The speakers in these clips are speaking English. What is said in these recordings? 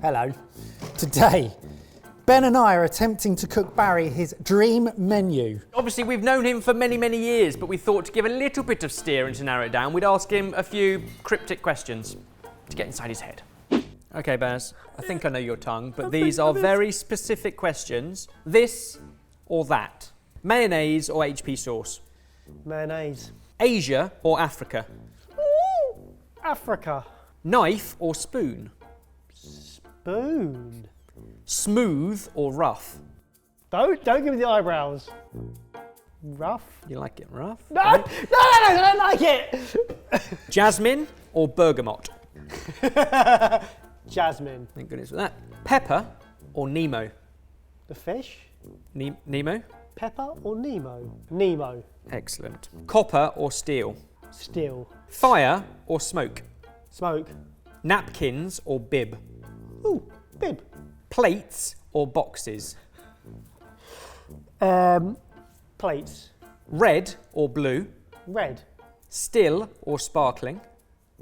Hello. Today, Ben and I are attempting to cook Barry his dream menu. Obviously, we've known him for many, many years, but we thought to give a little bit of steer and to narrow it down, we'd ask him a few cryptic questions to get inside his head. Okay, Baz, I think I know your tongue, but these are very specific questions. This or that? Mayonnaise or HP sauce? Mayonnaise. Asia or Africa? Ooh, Africa. Knife or spoon? Spoon. Smooth or rough? Don't give me the eyebrows. Rough? You like it rough? No, right? No, I don't like it. Jasmine or bergamot? Jasmine. Thank goodness for that. Pepper or Nemo? The fish? Nemo? Pepper or Nemo? Nemo. Excellent. Copper or steel? Steel. Fire or smoke? Smoke. Napkins or bib? Ooh, bib. Plates or boxes? Plates. Red or blue? Red. Still or sparkling?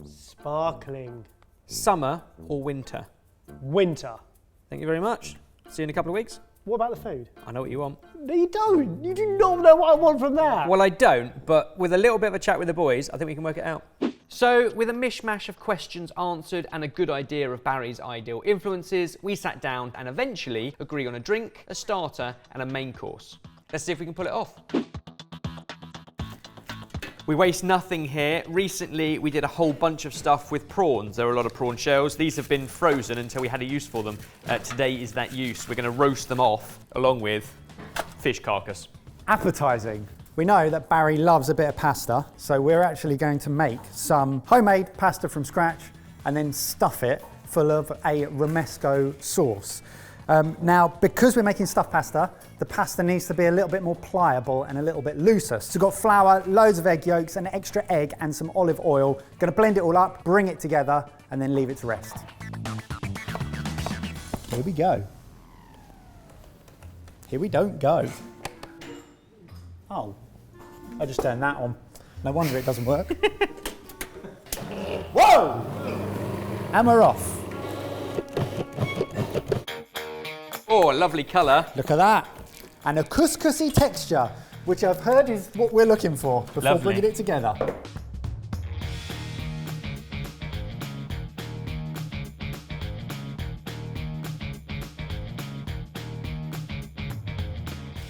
Sparkling. Summer or winter? Winter. Thank you very much. See you in a couple of weeks. What about the food? I know what you want. No, you don't. You do not know what I want from that. Well, I don't, but with a little bit of a chat with the boys, I think we can work it out. So, with a mishmash of questions answered and a good idea of Barry's ideal influences, we sat down and eventually agreed on a drink, a starter, and a main course. Let's see if we can pull it off. We waste nothing here. Recently, we did a whole bunch of stuff with prawns. There were a lot of prawn shells. These have been frozen until we had a use for them. Today is that use. We're going to roast them off along with fish carcass. Appetizing. We know that Barry loves a bit of pasta, so we're actually going to make some homemade pasta from scratch and then stuff it full of a romesco sauce. Now, because we're making stuffed pasta, the pasta needs to be a little bit more pliable and a little bit looser. So we've got flour, loads of egg yolks, an extra egg and some olive oil. Going to blend it all up, bring it together and then leave it to rest. Here we go. Here we don't go. Oh, I just turned that on. No wonder it doesn't work. Whoa! And we're off. Oh, a lovely colour. Look at that. And a couscousy texture, which I've heard is what we're looking for before bringing it together.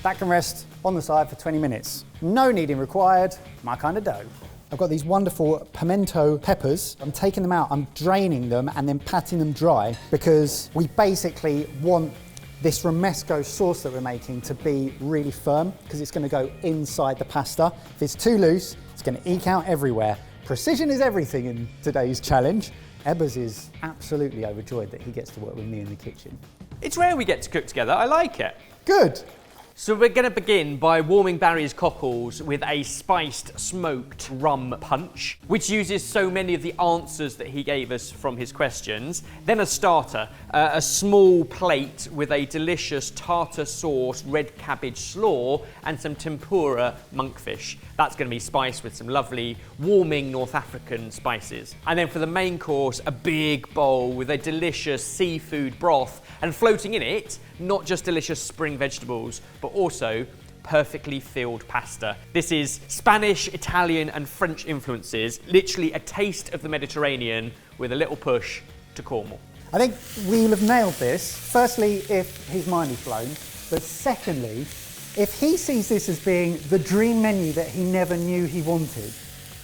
That can rest on the side for 20 minutes. No kneading required, my kind of dough. I've got these wonderful pimento peppers. I'm taking them out, I'm draining them and then patting them dry because we basically want this romesco sauce that we're making to be really firm because it's going to go inside the pasta. If it's too loose, it's going to eke out everywhere. Precision is everything in today's challenge. Ebbers is absolutely overjoyed that he gets to work with me in the kitchen. It's rare we get to cook together. I like it. Good. So we're going to begin by warming Barry's cockles with a spiced smoked rum punch, which uses so many of the answers that he gave us from his questions. Then a starter, a small plate with a delicious tartar sauce red cabbage slaw and some tempura monkfish. That's going to be spiced with some lovely warming North African spices. And then for the main course, a big bowl with a delicious seafood broth and floating in it, not just delicious spring vegetables, but also perfectly filled pasta. This is Spanish, Italian and French influences, literally a taste of the Mediterranean with a little push to Cornwall. I think we will have nailed this, firstly, if his mind is blown, but secondly, if he sees this as being the dream menu that he never knew he wanted.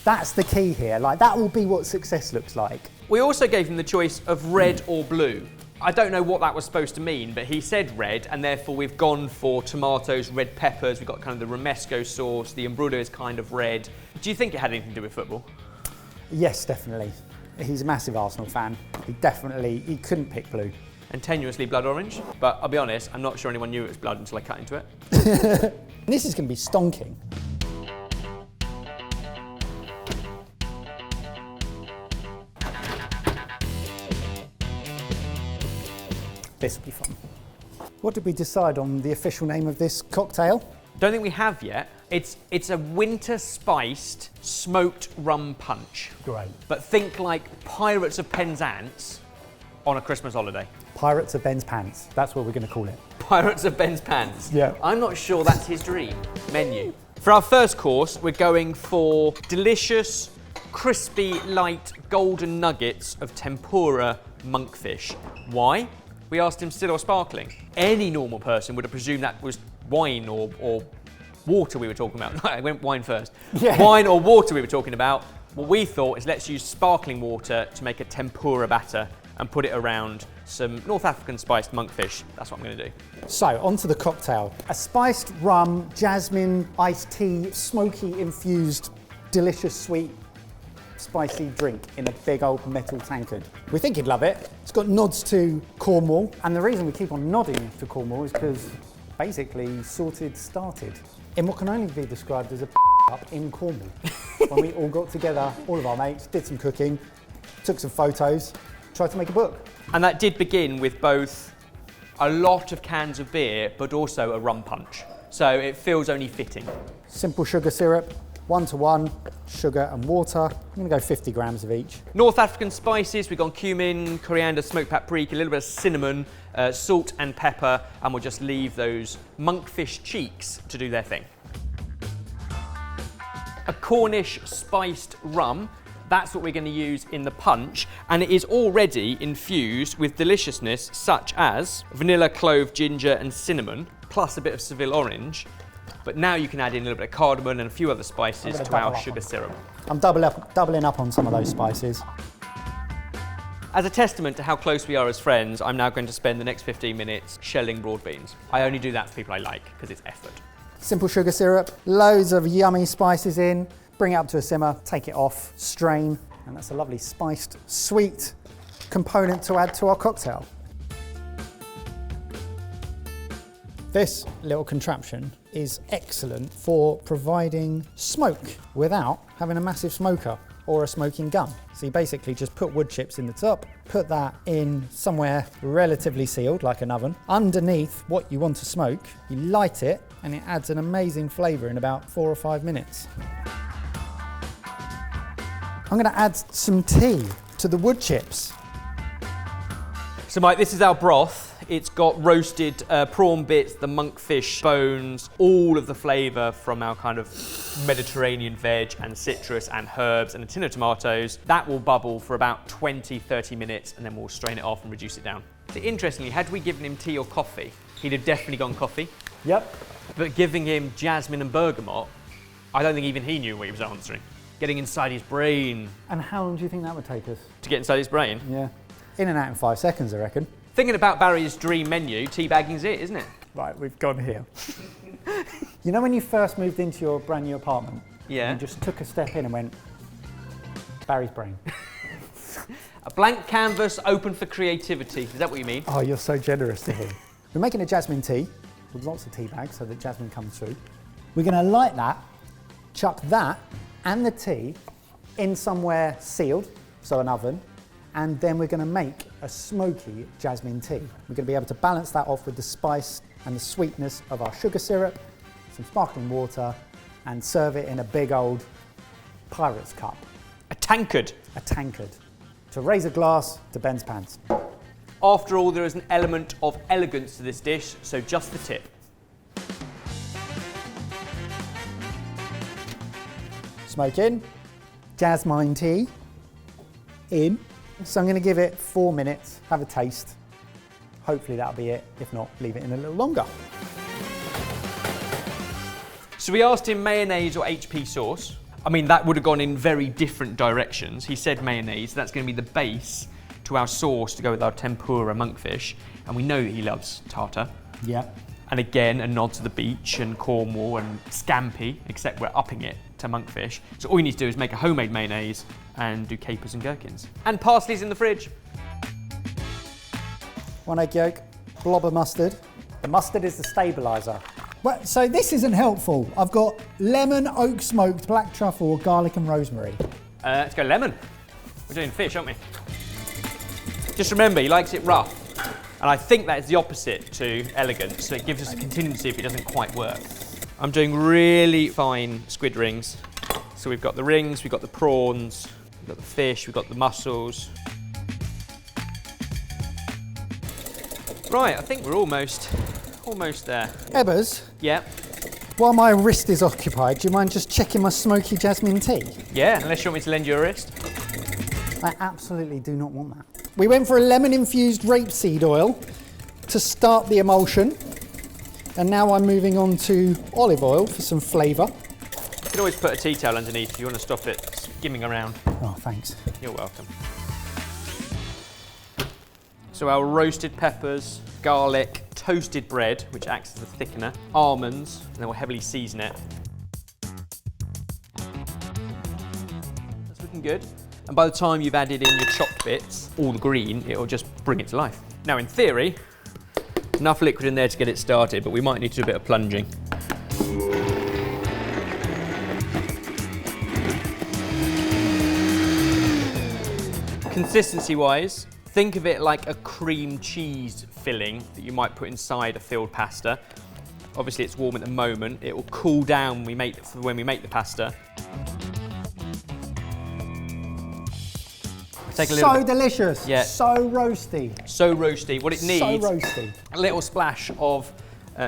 That's the key here, like that will be what success looks like. We also gave him the choice of red or blue. I don't know what that was supposed to mean, but he said red, and therefore we've gone for tomatoes, red peppers, we've got kind of the romesco sauce, the embrudo is kind of red. Do you think it had anything to do with football? Yes, definitely. He's a massive Arsenal fan. He couldn't pick blue. And tenuously blood orange, but I'll be honest, I'm not sure anyone knew it was blood until I cut into it. This is going to be stonking. This will be fun. What did we decide on the official name of this cocktail? Don't think we have yet. It's a winter spiced smoked rum punch. Great. But think like Pirates of Penzance, on a Christmas holiday? Pirates of Ben's Pants. That's what we're going to call it. Pirates of Ben's Pants. Yeah. I'm not sure that's his dream menu. For our first course, we're going for delicious, crispy, light, golden nuggets of tempura monkfish. Why? We asked him still or sparkling. Any normal person would have presumed that was wine or water we were talking about. I went wine first. Yeah. Wine or water we were talking about. What we thought is let's use sparkling water to make a tempura batter and put it around some North African spiced monkfish. That's what I'm going to do. So, onto the cocktail. A spiced rum, jasmine, iced tea, smoky infused, delicious, sweet, spicy drink in a big old metal tankard. We think he'd love it. It's got nods to Cornwall, and the reason we keep on nodding to Cornwall is because basically Sorted started in what can only be described as a up in Cornwall. When we all got together, all of our mates, did some cooking, took some photos, tried to make a book. And that did begin with both a lot of cans of beer, but also a rum punch. So it feels only fitting. Simple sugar syrup, 1-to-1, sugar and water. I'm going to go 50 grams of each. North African spices, we've gone cumin, coriander, smoked paprika, a little bit of cinnamon, salt and pepper, and we'll just leave those monkfish cheeks to do their thing. A Cornish spiced rum, that's what we're going to use in the punch, and it is already infused with deliciousness such as vanilla, clove, ginger and cinnamon, plus a bit of Seville orange. But now you can add in a little bit of cardamom and a few other spices to our sugar syrup. I'm doubling up on some of those spices. As a testament to how close we are as friends, I'm now going to spend the next 15 minutes shelling broad beans. I only do that for people I like, because it's effort. Simple sugar syrup, loads of yummy spices in, bring it up to a simmer, take it off, strain, and that's a lovely spiced, sweet component to add to our cocktail. This little contraption is excellent for providing smoke without having a massive smoker or a smoking gun. So you basically just put wood chips in the top, put that in somewhere relatively sealed, like an oven. Underneath what you want to smoke, you light it, and it adds an amazing flavour in about 4 or 5 minutes. I'm going to add some tea to the wood chips. So Mike, this is our broth. It's got roasted prawn bits, the monkfish bones, all of the flavour from our kind of Mediterranean veg and citrus and herbs and a tin of tomatoes. That will bubble for about 20-30 minutes and then we'll strain it off and reduce it down. So interestingly, had we given him tea or coffee, he'd have definitely gone coffee. Yep. But giving him jasmine and bergamot, I don't think even he knew what he was answering. Getting inside his brain. And how long do you think that would take us? To get inside his brain? Yeah. In and out in 5 seconds, I reckon. Thinking about Barry's dream menu, teabagging's it, isn't it? Right, we've gone here. You know when you first moved into your brand new apartment? Yeah. You just took a step in and went, Barry's brain. A blank canvas open for creativity. Is that what you mean? Oh, you're so generous to him. We're making a jasmine tea with lots of tea bags so that jasmine comes through. We're going to light that, chuck that and the tea in somewhere sealed, so an oven, and then we're going to make a smoky jasmine tea. We're going to be able to balance that off with the spice and the sweetness of our sugar syrup, some sparkling water, and serve it in a big old pirate's cup. A tankard. A tankard. To raise a glass to Ben's Pants. After all, there is an element of elegance to this dish, so just the tip. Smoke in, jasmine tea in. So I'm going to give it 4 minutes, have a taste. Hopefully that'll be it. If not, leave it in a little longer. So we asked him mayonnaise or HP sauce. I mean, that would have gone in very different directions. He said mayonnaise. That's going to be the base to our sauce to go with our tempura monkfish. And we know that he loves tartar. Yeah. And again, a nod to the beach and Cornwall and scampi, except we're upping it to monkfish. So all you need to do is make a homemade mayonnaise and do capers and gherkins. And parsley's in the fridge. 1 egg yolk, blob of mustard. The mustard is the stabiliser. Well, so this isn't helpful. I've got lemon, oak smoked, black truffle, garlic and rosemary. Let's go lemon. We're doing fish, aren't we? Just remember, he likes it rough. And I think that is the opposite to elegant, so it gives us a contingency if it doesn't quite work. I'm doing really fine squid rings. So we've got the rings, we've got the prawns, we've got the fish, we've got the mussels. Right, I think we're almost there. Ebbers, Yeah. while my wrist is occupied, do you mind just checking my smoky jasmine tea? Yeah, unless you want me to lend you a wrist. I absolutely do not want that. We went for a lemon-infused rapeseed oil to start the emulsion. And now I'm moving on to olive oil for some flavour. You can always put a tea towel underneath if you want to stop it skimming around. Oh, thanks. You're welcome. So our roasted peppers, garlic, toasted bread, which acts as a thickener, almonds, and then we'll heavily season it. That's looking good. And by the time you've added in your chopped bits, all the green, it'll just bring it to life. Now in theory, enough liquid in there to get it started, but we might need to do a bit of plunging. Consistency-wise, think of it like a cream cheese filling that you might put inside a filled pasta. Obviously it's warm at the moment, it will cool down when we make the pasta. Take a little So bit. delicious. Yeah. So roasty. So roasty. What it needs, So roasty. a little splash of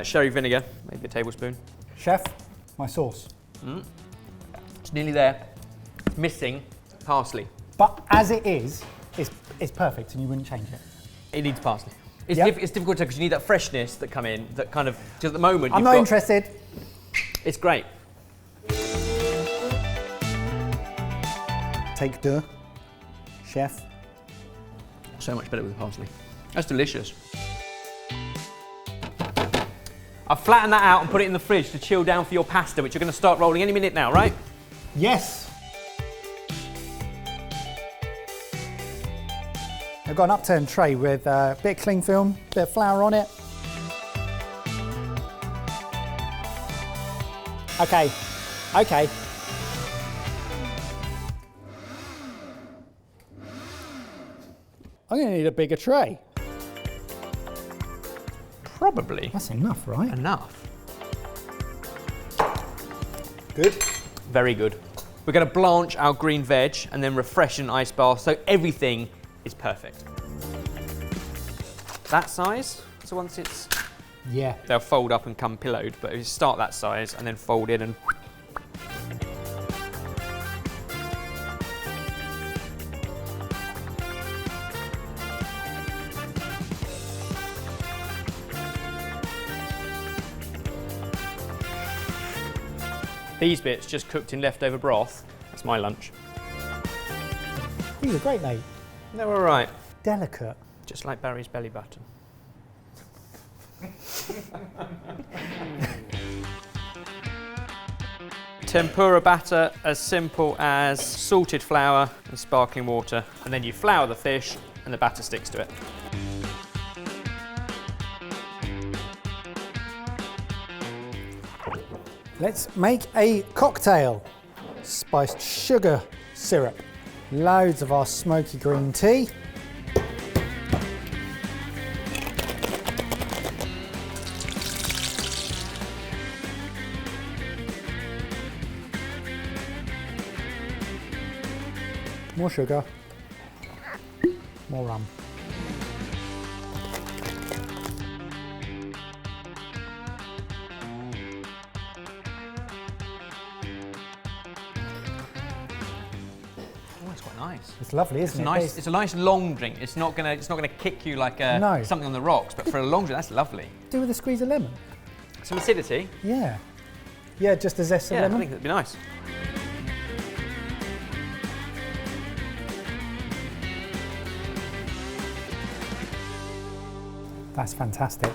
sherry vinegar, maybe a tablespoon. Chef, my sauce. It's nearly there. It's missing parsley. But as it is, it's perfect and you wouldn't change it. It needs parsley. It's, Yep. it's difficult because you need that freshness that come in, that kind of, because at the moment I'm not interested. It's great. Take deux. Chef. So much better with the parsley. That's delicious. I've flattened that out and put it in the fridge to chill down for your pasta, which you're going to start rolling any minute now, right? Yes. I've got an upturned tray with a bit of cling film, bit of flour on it. Okay. I'm going to need a bigger tray. Probably That's enough, right? enough. Good. Very good. We're going to blanch our green veg and then refresh in an ice bath so everything is perfect. That size, so once it's, Yeah. they'll fold up and come pillowed, but if you start that size and then fold in and these bits just cooked in leftover broth. That's my lunch. These are great, mate. They're all right. Delicate. Just like Barry's belly button. Tempura batter as simple as salted flour and sparkling water, and then you flour the fish and the batter sticks to it. Let's make a cocktail. Spiced sugar syrup. Loads of our smoky green tea. More sugar. More rum. Oh, it's quite nice. It's lovely, isn't it? Nice. It's a nice long drink. It's not gonna kick you like No. something on the rocks, but for a long drink, that's lovely. Do with a squeeze of lemon. Some acidity. Yeah. Yeah, just a zest of Yeah, I lemon. think that'd be nice. That's fantastic.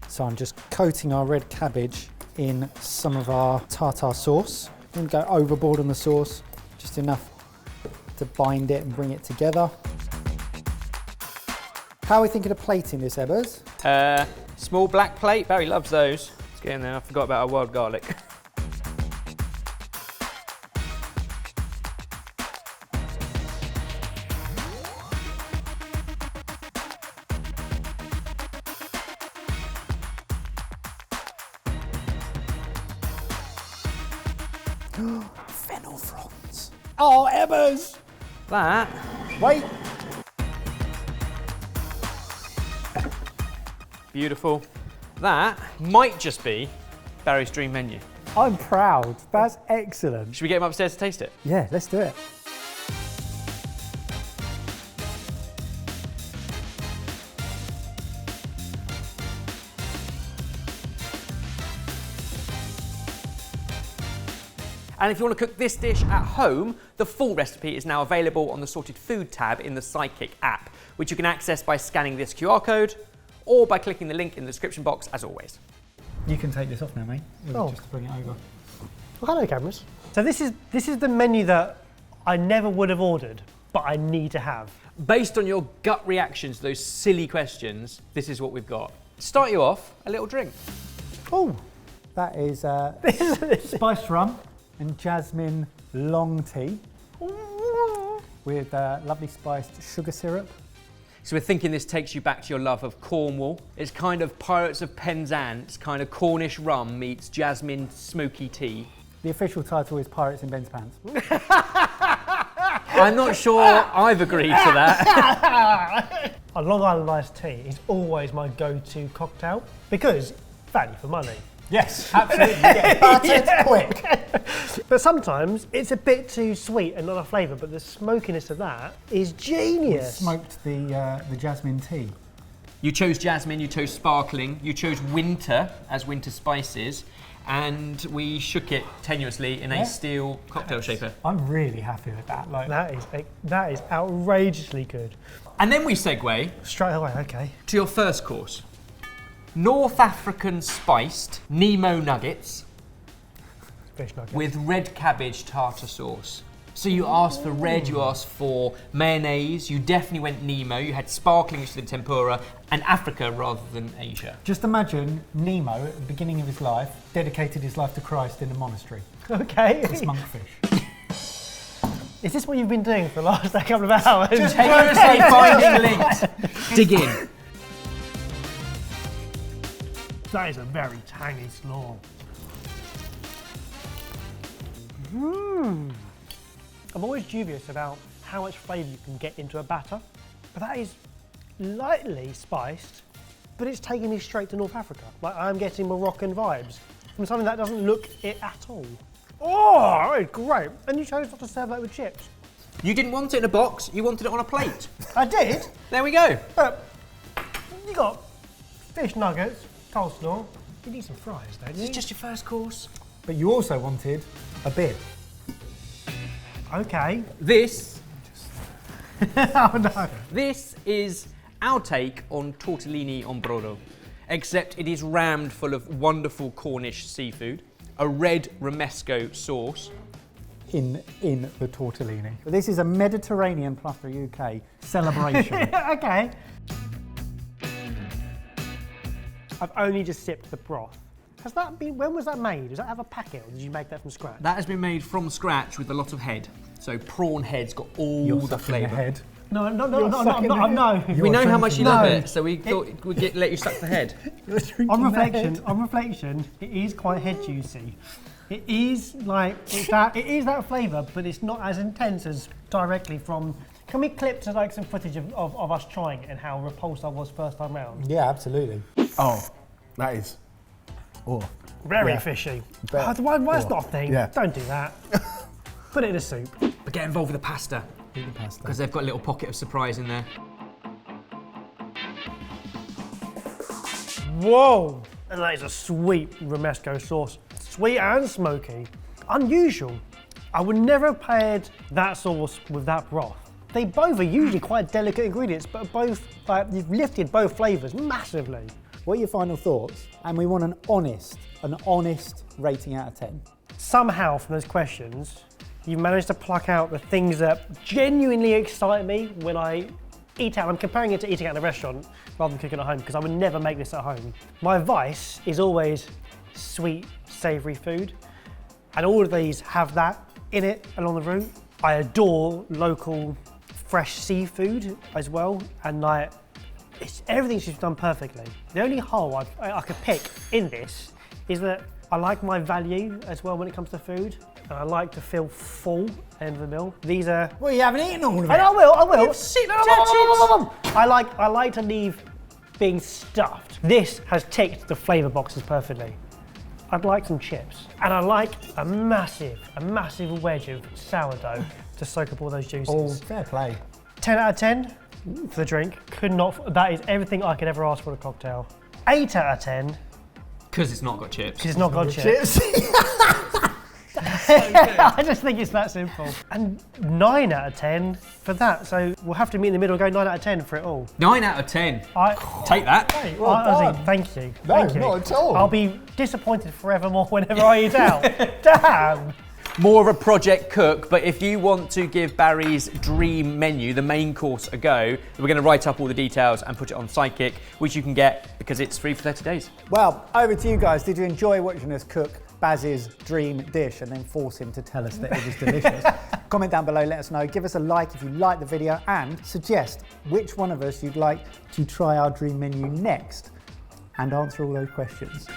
So I'm just coating our red cabbage in some of our tartar sauce. Don't go overboard on the sauce, just enough to bind it and bring it together. How are we thinking of plating this, Ebbers? Small black plate. Barry loves those. Let's get in there. I forgot about our wild garlic. Fennel fronds. Oh, Emma's! That Wait. beautiful. That might just be Barry's dream menu. I'm proud. That's excellent. Should we get him upstairs to taste it? Yeah, let's do it. And if you want to cook this dish at home, the full recipe is now available on the Sorted Food tab in the Sidekick app, which you can access by scanning this QR code or by clicking the link in the description box, as always. You can take this off now, mate. Oh. Just to bring it over. Well, hello, cameras. So this is the menu that I never would have ordered, but I need to have. Based on your gut reactions to those silly questions, this is what we've got. To start you off, a little drink. Oh, That is spiced rum and jasmine long tea with lovely spiced sugar syrup. So we're thinking this takes you back to your love of Cornwall. It's kind of Pirates of Penzance, kind of Cornish rum meets jasmine smoky tea. The official title is Pirates in Ben's Pants. I'm not sure I've agreed to that. a Long Island iced tea is always my go-to cocktail because value for money. Yes, absolutely. Yeah, buttered quick. But sometimes it's a bit too sweet and not enough flavour, but the smokiness of that is genius. Smoked the jasmine tea. You chose jasmine, you chose sparkling, you chose winter as winter spices, and we shook it tenuously in a steel cocktail shaker. I'm really happy with that. Like, That is outrageously good. And then we segue Straight away, okay. to your first course. North African spiced Nemo nuggets Fish nuggets. with red cabbage tartar sauce. So you asked for red, you asked for mayonnaise, you definitely went Nemo, you had sparkling instead of tempura, and Africa rather than Asia. just imagine Nemo at the beginning of his life dedicated his life to Christ in a monastery. Okay. It's monkfish. Is this what you've been doing for the last couple of hours? Tenuously finding links. Dig in. That is a very tangy slaw. I'm always dubious about how much flavour you can get into a batter, but that is lightly spiced, but it's taking me straight to North Africa. Like I'm getting Moroccan vibes from something that doesn't look it at all. Oh, it's great. And you chose not to serve that with chips. You didn't want it in a box, you wanted it on a plate. I did, There we go. but you got fish nuggets, coleslaw. You need some fries, don't This you? is just your first course. But you also wanted a bib. Okay. This Oh no. This is our take on tortellini on brodo, except it is rammed full of wonderful Cornish seafood, a red romesco sauce. In the tortellini. This is a Mediterranean plus the UK celebration. Okay. I've only just sipped the broth. Has that been, when was that made? Does that have a packet or did you make that from scratch? That has been made from scratch with a lot of head. So prawn head's got all You're the sucking your flavour. head. No, sucking the head. no. We know how much you love No. it, so we thought we'd let you suck the head. On reflection, it is quite head juicy. It is like, it is that flavour, but it's not as intense as directly from. Can we clip to like some footage of us trying it and how repulsed I was first time round? Yeah, absolutely. Oh, that is. Oh. Very Yeah. fishy. Bet. Why is not a thing? Yeah. Don't do that. Put it in a soup. But get involved with the pasta, Eat the pasta. because they've got a little pocket of surprise in there. Whoa! And that is a sweet romesco sauce. Sweet and smoky. Unusual. I would never have paired that sauce with that broth. They both are usually quite delicate ingredients, but both, you've lifted both flavours massively. What are your final thoughts? And we want an honest rating out of 10. Somehow from those questions, you've managed to pluck out the things that genuinely excite me when I eat out. I'm comparing it to eating out in a restaurant rather than cooking at home because I would never make this at home. My vice is always sweet, savoury food, and all of these have that in it along the route. I adore local fresh seafood as well, and like everything's just done perfectly. The only hole I could pick in this is that I like my value as well when it comes to food. and I like to feel full end of the meal. These are. Well, you haven't eaten all of it. And I will. Sit I like to leave being stuffed. This has ticked the flavour boxes perfectly. I'd like some chips, and I like a massive wedge of sourdough to soak up all those juices. Oh, fair play. 10 out of 10 for the drink. That is everything I could ever ask for a cocktail. 8 out of 10. Because it's not got chips. Because it's not got chips. I just think it's that simple. And 9 out of 10 for that. So we'll have to meet in the middle and go 9 out of 10 for it all. 9 out of 10. Take that. Honestly, thank you. No, Thank you. not at all. I'll be disappointed forevermore whenever I eat out. Damn. More of a project cook, but if you want to give Barry's dream menu, the main course, a go, we're going to write up all the details and put it on Sidekick, which you can get because it's free for 30 days. Well, over to you guys. Did you enjoy watching us cook Baz's dream dish and then force him to tell us that it was delicious? Comment down below, let us know. Give us a like if you like the video and suggest which one of us you'd like to try our dream menu next and answer all those questions.